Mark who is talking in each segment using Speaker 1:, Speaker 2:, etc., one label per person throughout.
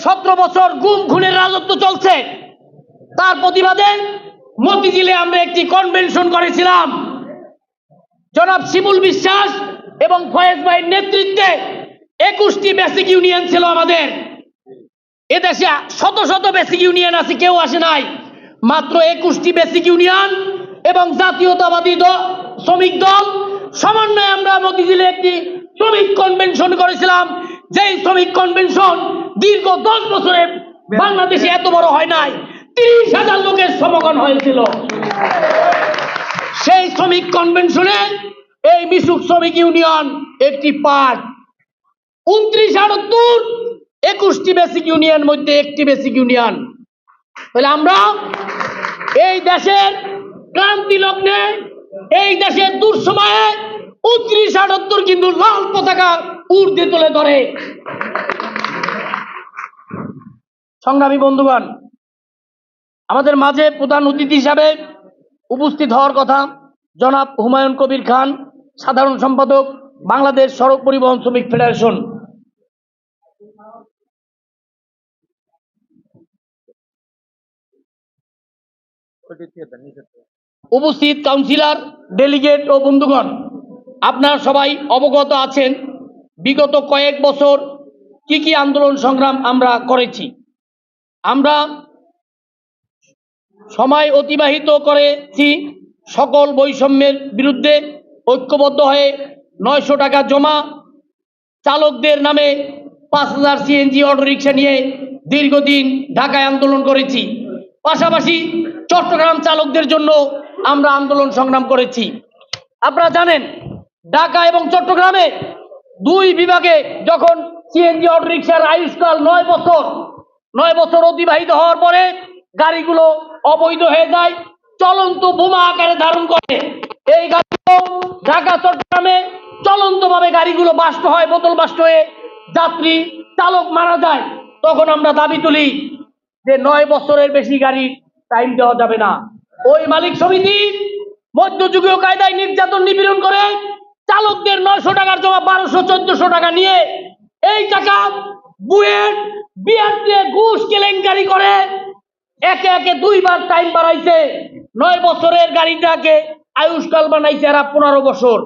Speaker 1: 17 বছর গুম খুনের রাজত্ব চলছে। তার প্রতিবাদে মতিঝিলে আমরা একটি কনভেনশন করেছিলাম। জনাব শিমুল বিশ্বাস এবং ফয়েজ ভাইয়ের নেতৃত্বে 21টি বেসিক ইউনিয়ন ছিল আমাদের। এদেশে শত শত বেসিক ইউনিয়ন আছে, কেউ আসে নাই। মাত্র 21টি বেসিক ইউনিয়ন এবং জাতীয়তাবাদী শ্রমিক দল সমন্বয়ে আমরা মতিঝিলে একটি শ্রমিক কনভেনশন করেছিলাম। যেই শ্রমিক কনভেনশন দীর্ঘ 10 বছরে বাংলাদেশে এত বড় হয় নাই। 30,000 লোকের সমাগম হয়েছিল। সেই শ্রমিক কনভেনশনে এই মিশুক শ্রমিক ইউনিয়ন একটি পার্ট। 29-28 21টি বেসিক ইউনিয়ন মধ্যে একটি বেসিক ইউনিয়ন। তাহলে আমরা এই দেশের ক্রান্তি লগ্নে, এই দেশের দুঃসময়ে 29-28 কিন্তু লাল পতাকা ঊর্ধ্বে তুলে ধরে। সংগ্রামী বন্ধুগণ, আমাদের মাঝে প্রধান অতিথি হিসাবে উপস্থিত হওয়ার কথা জনাব হুমায়ুন কবির খান, সাধারণ সম্পাদক, বাংলাদেশ সড়ক পরিবহন শ্রমিক ফেডারেশন। উপস্থিত কাউন্সিলর, ডেলিগেট ও বন্ধুগণ, আপনারা সবাই অবগত আছেন বিগত কয়েক বছর কি কি আন্দোলন সংগ্রাম আমরা করেছি। আমরা সময় অতিবাহিত করেছি সকল বৈষম্যের বিরুদ্ধে ঐক্যবদ্ধ হয়ে 900 টাকা জমা, চালকদের নামে 5000 সিএনজি অটোরিকশা নিয়ে দীর্ঘদিন ঢাকায় আন্দোলন করেছি। পাশাপাশি চট্টগ্রাম চালকদের জন্য আমরা আন্দোলন সংগ্রাম করেছি। আপনারা জানেন ঢাকা এবং চট্টগ্রামে 2 বিভাগে যখন সিএনজি অটোরিকশার আয়ুষ্কাল 9 বছর অতিবাহিত হওয়ার পরে গাড়িগুলো অবৈধ হয়ে যায়, চলন্ত বোমা আকারে ধারণ করে। এই গাড়িগুলো ঢাকা চট্টগ্রামে চলন্তভাবে গাড়িগুলো বাস্ট হয়, বোতল বাস্ট হয়ে যাত্রী চালক মারা যায়। তখন আমরা দাবি তুলি যে 9 বছরের বেশি গাড়ি টাইম দেওয়া যাবে না। ওই মালিক সমিতি মধ্যযুগীয় কায়দায় নির্যাতন নিপীড়ন করে চালকদের 900 টাকার জমা 1200-1400 টাকা নিয়ে এই টাকা বুয়েট বিয়ার দিয়ে ঘুষ কেলেঙ্কারি করে একে একে 2 বার টাইম বাড়াইছে। 9 বছরের গাড়িটাকে আয়ুষ্কাল বানাইছে এরা 15 বছর।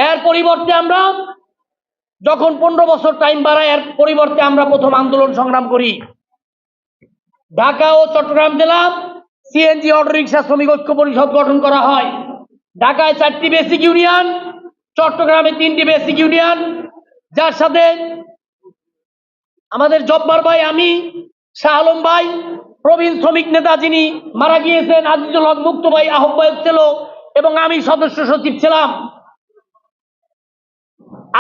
Speaker 1: এর পরিবর্তে আমরা যখন 15 বছর টাইম বাড়ায়, এর পরিবর্তে আমরা প্রথম আন্দোলন সংগ্রাম করি। ঢাকা ও চট্টগ্রাম জেলা সিএনজি অটোরিকশা শ্রমিক ঐক্য পরিষদ গঠন করা হয়। ঢাকায় 4টি বেসিক ইউনিয়ন, চট্টগ্রামে 3টি বেসিক ইউনিয়ন, যার সাথে আমাদের জব্বার ভাই, আমি, শাহ আলম ভাই, প্রবীণ শ্রমিক নেতা যিনি মারা গিয়েছেন আজিজুল হক মুক্ত ভাই আহ্বায়ক ছিল এবং আমি সদস্য সচিব ছিলাম।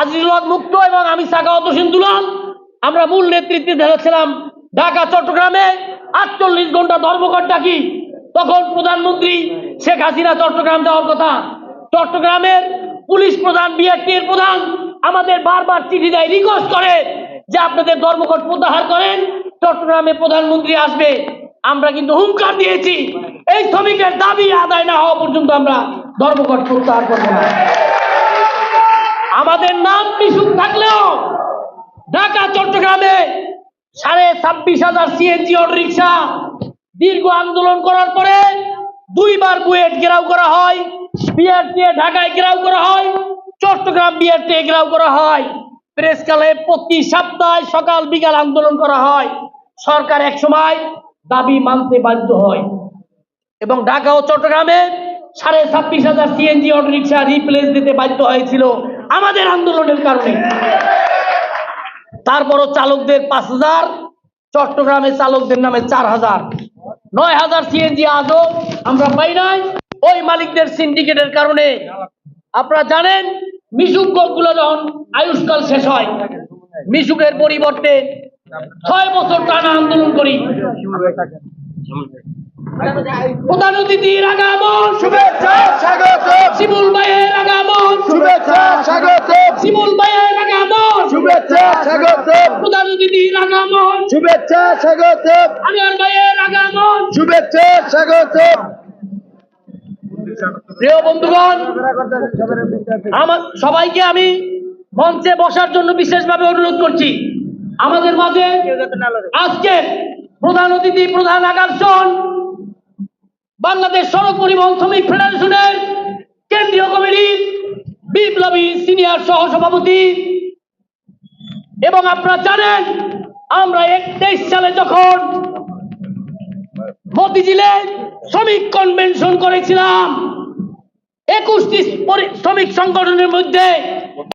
Speaker 1: আজিজুল হক মুক্ত এবং আমি সাখাওয়াত হোসেন দুলাল আমরা মূল নেতৃত্বে ছিলাম। ঢাকা চট্টগ্রামে 48 ঘন্টা ধর্মঘট ডাকি। তখন প্রধানমন্ত্রী শেখ হাসিনা চট্টগ্রাম যাওয়ার কথা। চট্টগ্রামের পুলিশ প্রধান, বিআরটির প্রধান আমাদের বারবার চিঠি দেয়, রিকোয়েস্ট করে যে আপনাদের ধর্মঘট প্রত্যাহার করেন, চট্টগ্রামে প্রধানমন্ত্রী আসবে। আমরা কিন্তু হুঙ্কার দিয়েছি এই শ্রমিকের দাবি আদায় না হওয়া পর্যন্ত আমরা ধর্মঘট প্রত্যাহার করব না। আমাদের নাম মিশুক থাকলেও ঢাকা চট্টগ্রামে 26,500 সিএনজি অটোরিকশা দীর্ঘ আন্দোলন করার পরে 2 বার বুয়েট ঘেরাও করা হয়, বিআরটি ঢাকায় ঘেরাও করা হয়, চট্টগ্রাম বিআরটি ঘেরাও করা হয়। প্রেসকালে প্রতি সপ্তাহে সকাল বিকাল আন্দোলন করা হয়। সরকার এক সময় দাবি মানতে বাধ্য হয় এবং ঢাকা ও চট্টগ্রামে 26,500 সিএনজি অটোরিকশা রিপ্লেস দিতে বাধ্য হয়েছিল আমাদের আন্দোলনের কারণে। তারপরও চালকদের 5,000, চট্টগ্রামে চালকদের নামে 4,000, 9,000 সিএনজি আজও আমরা পাই নাই ওই মালিকদের সিন্ডিকেটের কারণে। আপনারা জানেন মিশুক গুলো যখন আয়ুষ্কাল শেষ হয়, মিশুকের পরিবর্তে 6 বছর টানা আন্দোলন করি। প্রধান অতিথির আগমন, শুভেচ্ছা স্বাগত। শিমুল ভাইয়ের আগমন, শুভেচ্ছা স্বাগত। শিমুল ভাইয়ের আগমন, শুভেচ্ছা স্বাগত। প্রধান অতিথির আগমন, শুভেচ্ছা স্বাগত। আনোয়ার ভাইয়ের আগমন, শুভেচ্ছা স্বাগত। প্রিয় বন্ধুগণ, আমার সবাইকে আমি মঞ্চে বসার জন্য বিশেষভাবে অনুরোধ করছি। আমাদের মাঝে আজকে প্রধান অতিথি, প্রধান আকর্ষণ বাংলাদেশ সড়ক পরিবহন শ্রমিক ফেডারেশনের কেন্দ্রীয় কমিটির বিপ্লবী সিনিয়র সহসভাপতি। এবং আপনারা জানেন আমরা ২১ সালে যখন মতিঝিলে শ্রমিক কনভেনশন করেছিলাম, ২১টি শ্রমিক সংগঠনের মধ্যে